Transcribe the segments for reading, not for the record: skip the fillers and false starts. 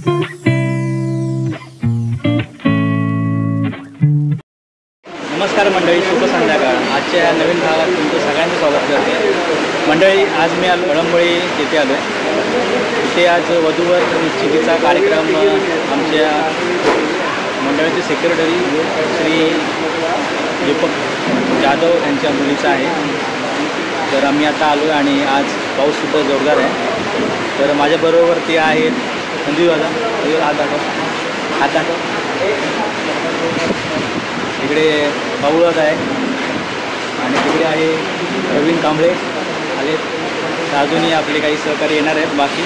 नमस्कार मंडळी, शुभ संध्याकाळ। आजच्या या नवीन भागात तुमचं सगळ्यांचं स्वागत करते। मंडळी, आज मी कळंबोळी येथे आलो आहे। इथे आज वधूवर निश्चितीचा कार्यक्रम आमच्या मंडळाचे सेक्रेटरी श्री दीपक जाधव यांच्या मुलीचा आहे। तर आम्ही आता आलो आहे आणि आज पाऊससुद्धा जोरदार आहे। तर माझ्याबरोबर आहेत संजीव दादा, हात दाखव। इकडे पाऊळत आहे आणि तिकडे आहे प्रवीण कांबळे आले। अजूनही आपले काही सहकारी येणार आहेत, बाकी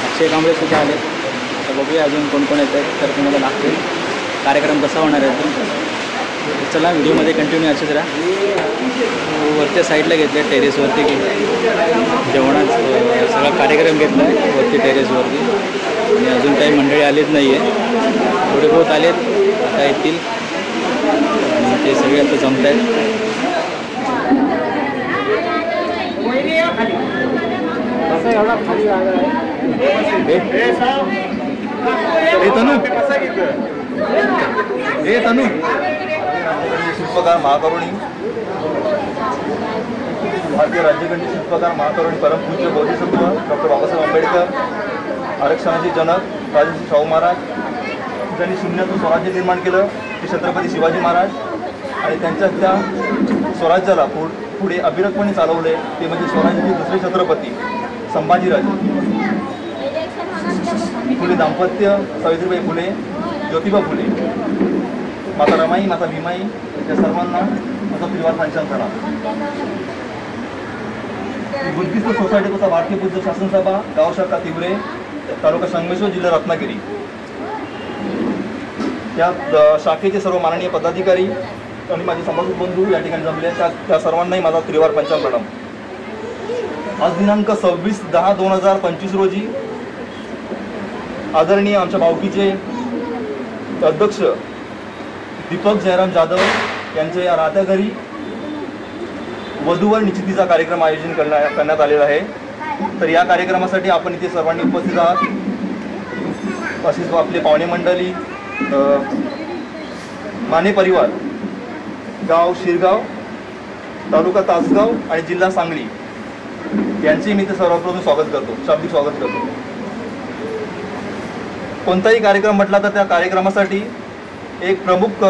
अक्षय कांबळेसुद्धा आले। तर बघूया अजून कोण कोण येत आहेत, तर तुम्हाला दाखवेल कार्यक्रम कसा होणार आहे तो। चला व्हिडिओमध्ये कंटिन्यू असेच राहा। वरच्या साईडला घेतलं आहे, टेरेसवरती जेवणाचं सगळा कार्यक्रम घेतला आहे वरती टेरेसवरती। आणि अजून काही मंडळी आलीच नाही आहे, थोडे बहुत आलेत, आता येतील। ते सगळे आता जमत आहेत। तनु शिल्पकार महाकरुणी, भारतीय राज्यगणित शिल्पकार महाकरुणी परमपूज्य बोधिसत्व डॉक्टर बाबासाहेब आंबेडकर, आरक्षणाचे जनक राजर्षी शाहू महाराज, ज्यांनी शून्यातून स्वराज्य निर्माण केलं ते छत्रपती शिवाजी महाराज, आणि त्यांच्या त्या स्वराज्याला पुढे अविरतपणे चालवले ते म्हणजे स्वराज्याचे दुसरे छत्रपती संभाजीराजे। फुले दाम्पत्य, सावित्रीबाई फुले, ज्योतिबा फुले, माता रमाई, माता भीमाई या सर्वांना माझा परिवार पंचांग प्रणाम। बुद्धिस्ट सोसायटी तथा भारतीय बुद्ध शासन सभा, गाव शाखा तिवरे, तालुका संगमेश्वर, जिल्हा रत्नागिरी या शाखेचे सर्व माननीय पदाधिकारी आणि माझे समाज बंधू या ठिकाणी जमले, त्या सर्वांनाही माझा परिवार पंचांग प्रणाम। आज दिनांक 26/10/2025 रोजी आदरणीय आमच्या भावकीचे अध्यक्ष दीपक जयराम जाधव यांच्या या राहत्या घरी वधूवर निश्चितीचा कार्यक्रम आयोजन करण्यात आलेला आहे। तर या कार्यक्रमासाठी आपण इथे सर्वांनी उपस्थित आहात। असेच आपले पाहुणे मंडळी, माने परिवार, गाव शिरगाव, तालुका तासगाव आणि जिल्हा सांगली यांचे मी इथे सर्वप्रथम स्वागत करतो, शाब्दिक स्वागत करतो। कोणताही कार्यक्रम म्हटला तर त्या कार्यक्रमासाठी एक प्रमुख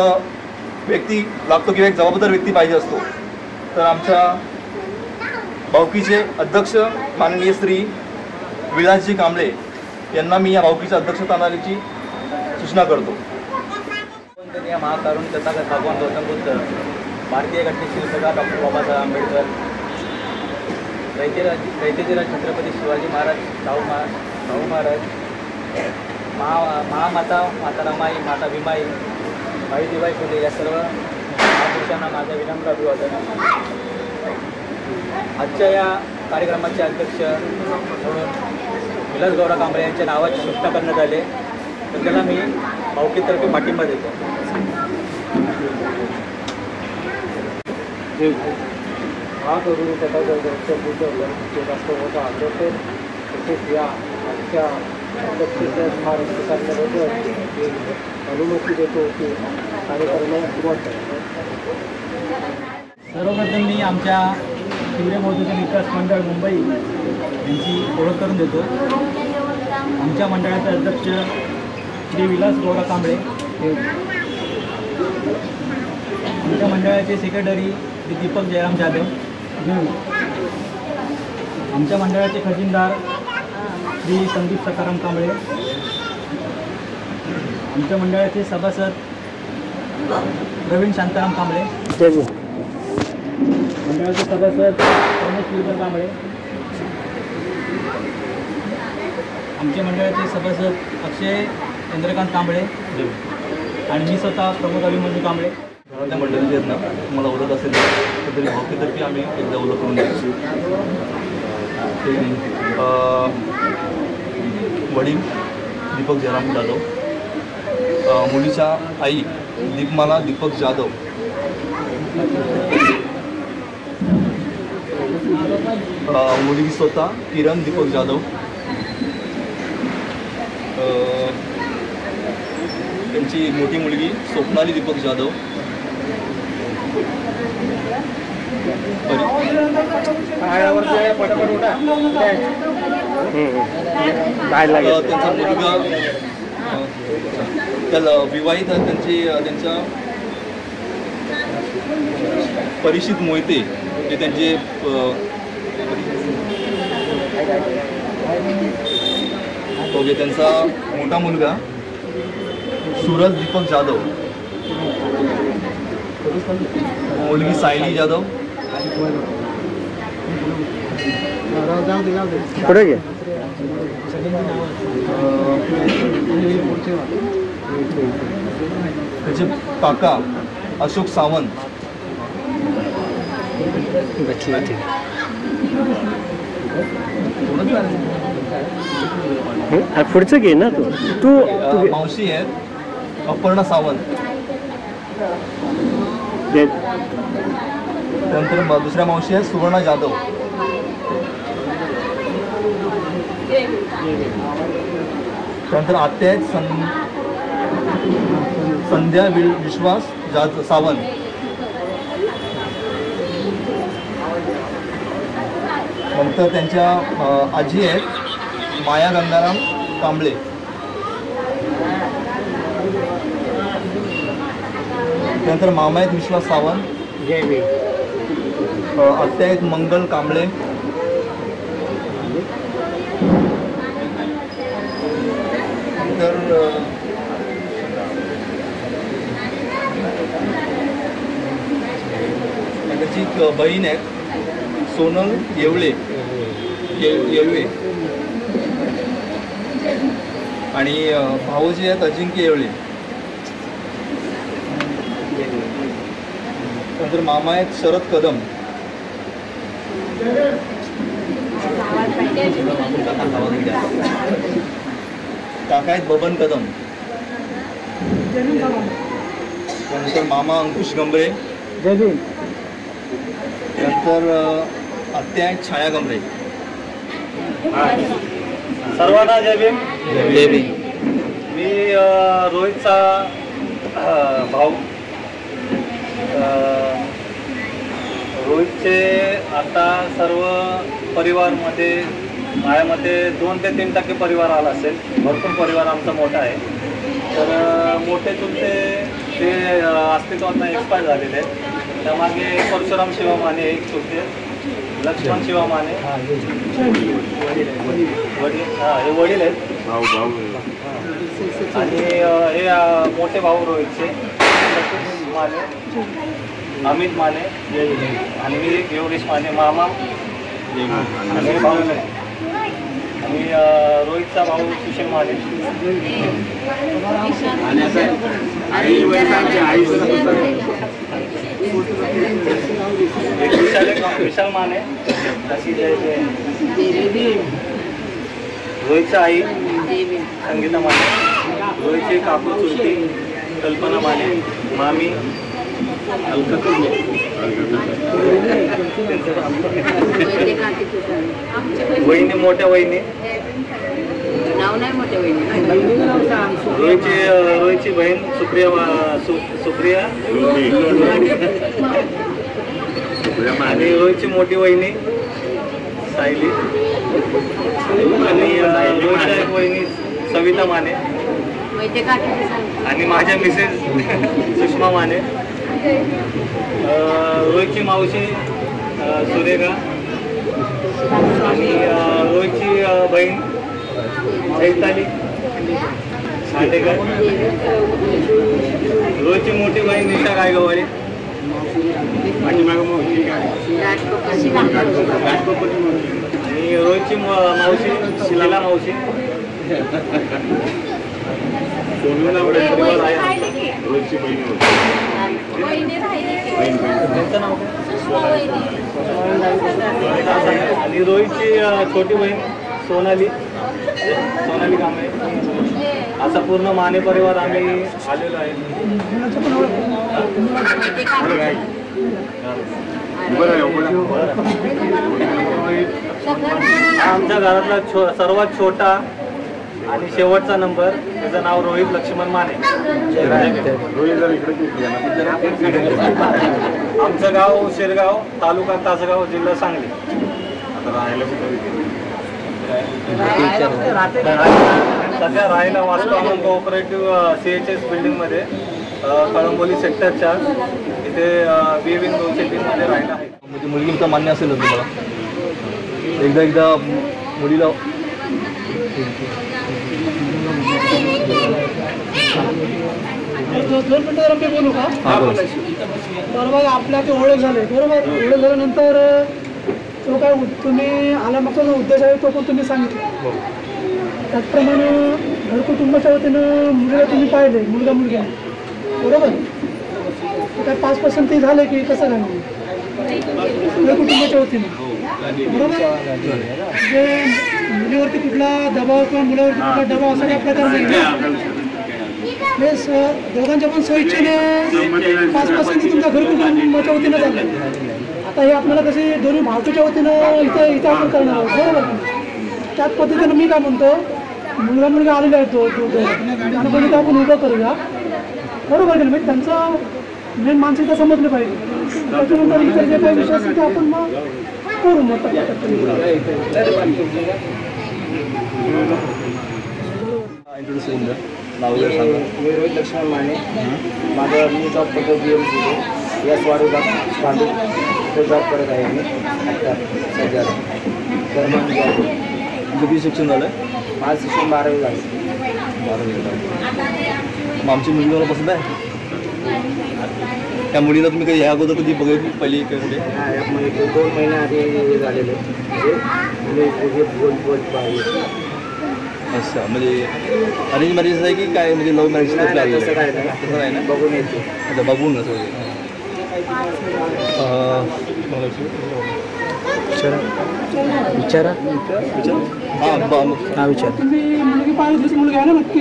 व्यक्ती लागतो किंवा एक जबाबदार व्यक्ती पाहिजे असतो। तर आमच्या भावकीचे अध्यक्ष माननीय श्री विलासजी कांबळे यांना मी या भावकीच्या अध्यक्षस्थानाची सूचना करतो। महाकरुणी तथागत भगवान गौतम बुद्ध, भारतीय घटनेचे शिल्पकार डॉक्टर बाबासाहेब आंबेडकर, दैत्यराज छत्रपती शिवाजी महाराज, शाहू महाराज, महामाता माता रमाई, माता भीमाई, सावित्रीबाई फुले या सर्व महापुरुषांना माझा विनम्र अभिवादन। आजच्या या कार्यक्रमाचे अध्यक्ष म्हणून विलास गौरा कांबळे यांच्या नावाची घोषणा करण्यात आली, तर त्याला मी भावकीतर्फे पाठिंबा देतो। महाकरुणी तथागत बुद्ध राष्ट्रवाद आग्रह तसेच या आजच्या अध्यक्षाच्या स्मारक करण्याबद्दल अनुमती देतो की कार्यक्रमाला सुरुवात करा। सर्वप्रथम मी आमच्या तिवरे बौद्ध विकास मंडळ मुंबई यांची ओळख करून देतो। आमच्या मंडळाचे अध्यक्ष श्री विलास गौरा कांबळे, आमच्या मंडळाचे सेक्रेटरी श्री दीपक जयराम जाधव, आमच्या मंडळाचे खजिनदार श्री संदीप सकाराम कांबळे, आमच्या मंडळाचे सभासद प्रवीण शांताराम कांबळे, मंडळाचे सभासद प्रमोद शिवकर कांबळे, आमच्या मंडळाचे सभासद अक्षय चंद्रकांत कांबळे आणि मी स्वतः प्रमोद अभिमन्यू कांबळे। त्या मंडळी आहेत ना, तुम्हाला ओळख असेल तर तरी भावकीतर्फे आम्ही एकदा ओळख करून द्यायची। वडील दीपक जयराम जाधव, मुलीच्या आई दीपमाला दीपक जाधव, मुलगी स्वतः किरण दीपक जाधव, त्यांची मोठी मुलगी स्वप्नाली दीपक जाधव, त्यांचा मुलगा त्याला विवाहित त्यांच्या परिचित मोहिते जे त्यांचे ओके, त्यांचा मोठा मुलगा सूरज दीपक जाधव, मुलगी सायली जाधव, पुढे घे. त्याचे काका अशोक सावंत, पुढचं घे ना तू मावशी आहेत अपर्णा सावंत, त्यानंतर दुसऱ्या मावशी आहेत सुवर्णा जाधव, त्यानंतर आत्या आहेत संध्या विश्वास सावंत, नंतर त्यांच्या आजी आहेत माया गंगाराम कांबळे, त्यानंतर मामा आहेत विश्वास सावंत, आत्या आहेत मंगल कांबळे, तर त्याची बहीण आहेत सोनल येवळे आणि भाऊजी आहेत अजिंक्य येवळे, नंतर मामा आहेत शरद कदम, काका आहेत बबन कदम, नंतर मामा अंकुश गंभरे, नंतर आत्या आहेत छाया गंभरे. सर्वांना जय भीम. जय भीम. मी रोहितचा भाऊ. रोहितचे आता सर्व परिवारमध्ये माझ्यामध्ये 2 ते 3% परिवार आला असेल. भरपूर परिवार आमचा मोठा आहे. तर मोठे चुलते ते अस्तित्वात नाही, एक्सपायर झालेले आहेत. त्यामागे परशुराम शिवा माने एक चुलते, लक्ष्मण शिवा माने वडील, हे वडील आहेत. आणि हे मोठे भाऊ रोहितचे सतीश माने, अमित माने आणि मी एक योगेश माने मामा आणि भाऊ आणि रोहितचा भाऊ सुशील माने एक विशाल माने, रोहितच्या आई संगीता माने, रोहितची काकू चुलती कल्पना माने, मामी वहिनी, मोठ्या वहिनी रोहितची बहीण सुप्रिया आणि रोहितची मोठी वहिनी सायली आणि रोहितच्या एक वहिनी सविता माने आणि माझ्या मिसेस सुषमा माने, रोहितची मावशी सुरेखा आणि रोहितची बहीण चैताली खांडेकर, रोहितची मोठी बहीण निशा गायगवाडी आणि रोहितची मावशी शिला मावशी त्यांचं नाव आणि रोहितची छोटी बहीण सोनाली कांबळे. असा पूर्ण माने परिवार आम्ही आलेलो आहे. आमच्या घरातला सर्वात छोटा आणि शेवटचा नंबर त्याचं नाव रोहित लक्ष्मण माने. आमचं गाव शिरगाव, तालुका तासगाव, जिल्हा सांगली. सध्या राहायला वास्को आनंद कोऑपरेटिव्ह CHS बिल्डिंगमध्ये कळंबोली सेक्टर 4 इथे BVN 203 मध्ये राहायला आहे. म्हणजे मुलगी तर मान्य असेल तुम्हाला? एकदा मुलीला दोन मिनिटं मी बोलू का? बरोबर, आपल्या ते ओळख झाले. बरोबर, ओळख झाल्यानंतर तो काय तुम्ही आल्यामागचा जो उद्देश आहे तो पण तुम्ही सांगितला. त्याचप्रमाणे घरकुटुंबाच्या वतीनं मुलीला तुम्ही पाहिले, मुलगा मुलगी आहे बरोबर. काय 5% ते झाले की कसं झालं घरकुटुंबाच्या वतीनं बरोबर. म्हणजे मुलीवरती कुठला दबाव किंवा मुलावरती कुठला दबाव असा काही प्रकार नाही. दोघांच्या पण स्वइच्छेने 5% तुमच्या घरकुटुंबाच्या वतीनं झालं. आता हे आपल्याला कसे दोन्ही भावकीच्या वतीनं इथं आपण करणार आहोत बरोबर. त्याच पद्धतीनं मी काय म्हणतो, मुलगा मुलगा आलेला आहे तो त्यांना पण आपण उभं करूया बरोबर की म्हणजे त्यांचं मेन मानसिकता समजली पाहिजे. त्याच्यानंतर इतर जे काही विषय असेल ते आपण मग करू. मग नाव सांगा. मी रोहित लक्ष्मण माने. माझं मी जॉब करतो BMC याच वाडूला पांडू तो जॉब करत आहे. मी आता सध्या दरम्यान जॉब. किती शिक्षण झालं? माझं शिक्षण 12वी झालं. 12वी झालं. मग आमची मुलगी मला पसंत आहे. त्या मुलीला तुम्ही कधी ह्या अगोदर कधी बघितली पहिली कुठे? म्हणजे 2 महिन्याआधी झालेले म्हणजे बोल पाहिजे. अच्छा, म्हणजे अरेंज मॅरेज आहे की काय, म्हणजे लव्ह मॅरेज? तसं काय तसं नाही ना, बघून येते. अच्छा, बघूनच वगैरे. विचारा हां विचार. तुम्ही मुलगी पाहिली, दुसरी मुलगी आहे ना नक्की?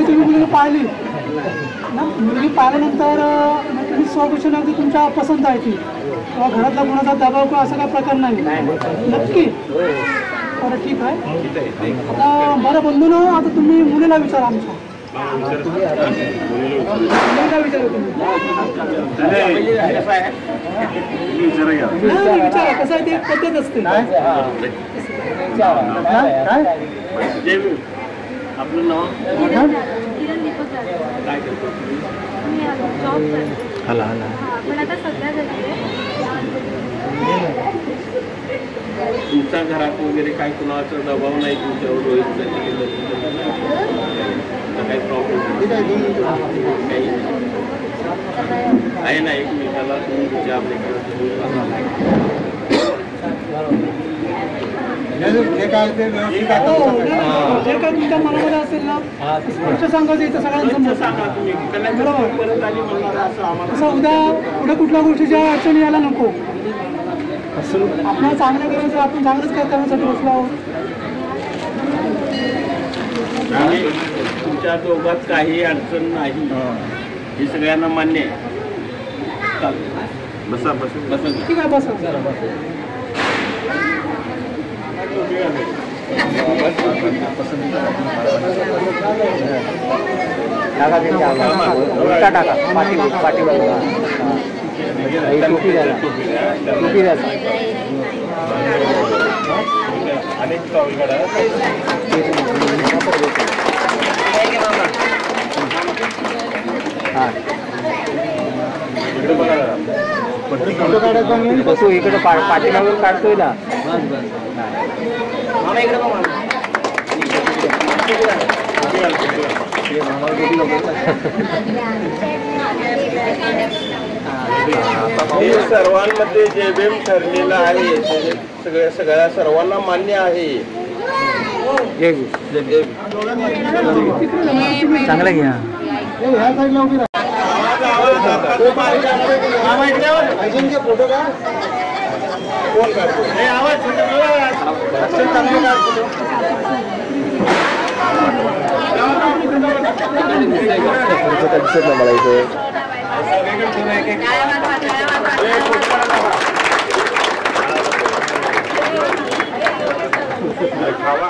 तुम्ही मुलगी पाहिली ना, मुलगी पाहिल्यानंतर तुम्ही स्वखुशीने अगदी तुमच्या पसंत आहे ती किंवा घरातला कोणाचा दबाव किंवा असं काही प्रकार नाही नक्की? बरं ठीक आहे. आता बरं बंधून, आता तुम्ही मुलीला विचारा आमच्या. मुलीला विचारा तुम्ही. विचारा, कसं आहे ते पद्धत असते. आपलं नाव काय करतो? हाला पण आता सध्या तुमच्या घरात वगैरे काही कुणाचा दबाव नाही तुमच्यावर काही प्रॉब्लेम काही आहे ना एकमेकाला तुम्ही विचारले जे काय तुमच्या मनामध्ये असेल ना स्पष्ट सांगायचं इथं सगळ्यांसमोर सांगा तुम्ही बरोबर. परत आली म्हणणार असं आम्हाला असं उद्या कुठल्या गोष्टीच्या अडचणी यायला नको. आपल्याला चांगलं करायचं, आपण चांगलंच काय करण्यासाठी बसलो आहोत. तुमच्या दोघात काही अडचण नाही हे सगळ्यांना मान्य आहे. बसा बसा बसा. ठीक आहे बस. टाका त्यांच्या उलटा टाका. पाठीवर टोपी द्या. टोपी द्या. अनेक हां बसू इकडे पाठीमागून काढतोय ना. सर्वांमध्ये जे बेम ठरलेलं आहे ते सगळ्या सर्वांना मान्य आहे. चांगला घ्या. फोटो का दिसत नाही मला इथे. खावा.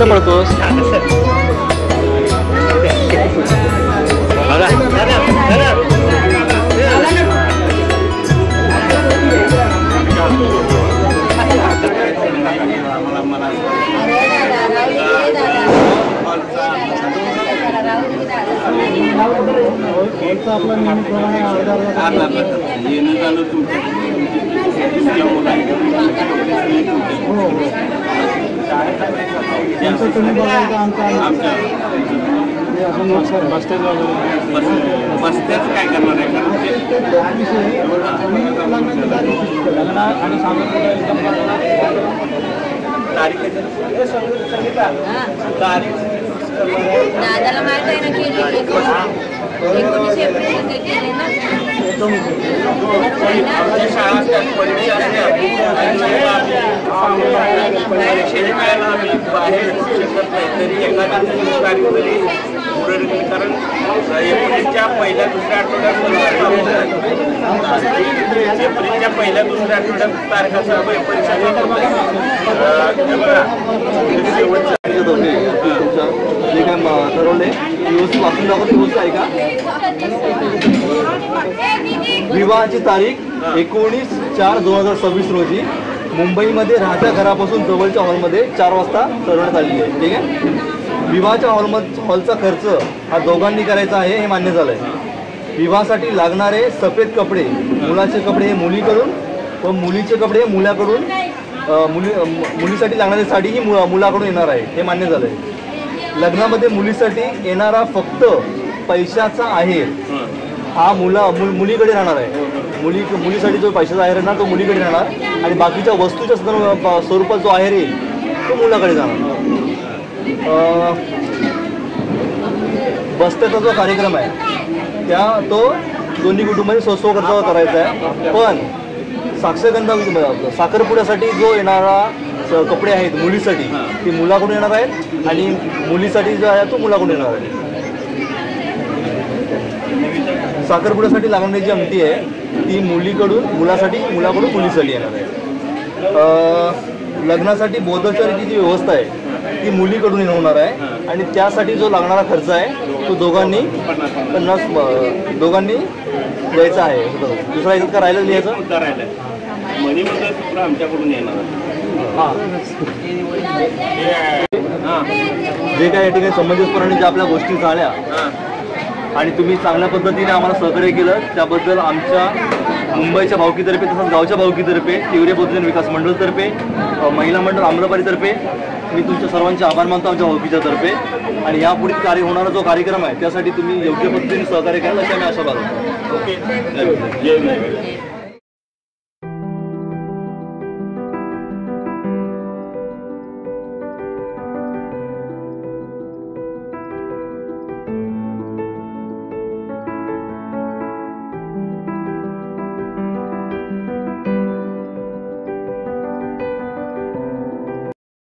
कुठं पळतोस बसत्याच काय करणार आहे दादाला माहित आहे ना की 19 एप्रिल केले ना कारण एप्रिलच्या पहिल्या दुसऱ्या आठवड्यात एप्रिलच्या पहिल्या दुसऱ्या आठवड्यात तारखा सर्व परीक्षा जे काय ठरवले व्यवस्थित वाचून दाखवते गोष्ट आहे का विवाहाची तारीख 19/4/2026 रोजी मुंबईमध्ये राहत्या घरापासून जवळच्या हॉलमध्ये 4 वाजता ठरवण्यात आलेली आहे. ठीक आहे. विवाहाच्या हॉलचा खर्च हा दोघांनी करायचा आहे हे मान्य झालं आहे. विवाहासाठी लागणारे सफेद कपडे मुलाचे कपडे हे मुलीकडून व मुलीचे कपडे हे मुलाकडून मुलीसाठी लागणारी साडी ही मुलाकडून येणार आहे हे मान्य झालं आहे. लग्नामध्ये मुलीसाठी येणारा फक्त पैशाचा आहेर हा मुलीकडे राहणार आहे. मुलीसाठी जो पैशाचा आहेर आहे ना तो मुलीकडे राहणार आणि बाकीच्या वस्तूच्या स्वरूपात जो आहेर येईल तो मुलाकडे जाणार. बस्त्याचा जो कार्यक्रम आहे तो दोन्ही कुटुंबांनी स्वखर्चावर करायचा आहे. पण साक्षगंधा साखरपुड्यासाठी जो येणारा कपडे आहेत मुलीसाठी ती मुलाकडून येणार आहेत आणि मुलीसाठी जो आहे तो मुलाकडून येणार आहे. साखरपुड्यासाठी लागणारी जी अंगठी आहे ती मुलाकडून मुलीसाठी येणार आहे. लग्नासाठी बोधोपचाराची जी व्यवस्था आहे ती मुलीकडून होणार आहे आणि त्यासाठी जो लागणारा खर्च आहे तो दोघांनी द्यायचा आहे. दुसरा याच्यात का राहिलं लिहायचं आमच्याकडून येणार. जे काय या ठिकाणी समंजसपणाने ज्या आपल्या गोष्टी झाल्या आणि तुम्ही चांगल्या पद्धतीने आम्हाला सहकार्य केलं त्याबद्दल आमच्या मुंबईच्या भावकीतर्फे तसंच गावच्या भावकीतर्फे तीव्र बहुजन विकास मंडळतर्फे महिला मंडळ आम्रपारीतर्फे मी तुमच्या सर्वांचे आभार मानतो आमच्या भावकीच्या तर्फे. आणि यापुढे कार्य होणारा जो कार्यक्रम आहे त्यासाठी तुम्ही योग्य पद्धतीने सहकार्य कराल अशी आम्ही आशा बाळगतो. ओके.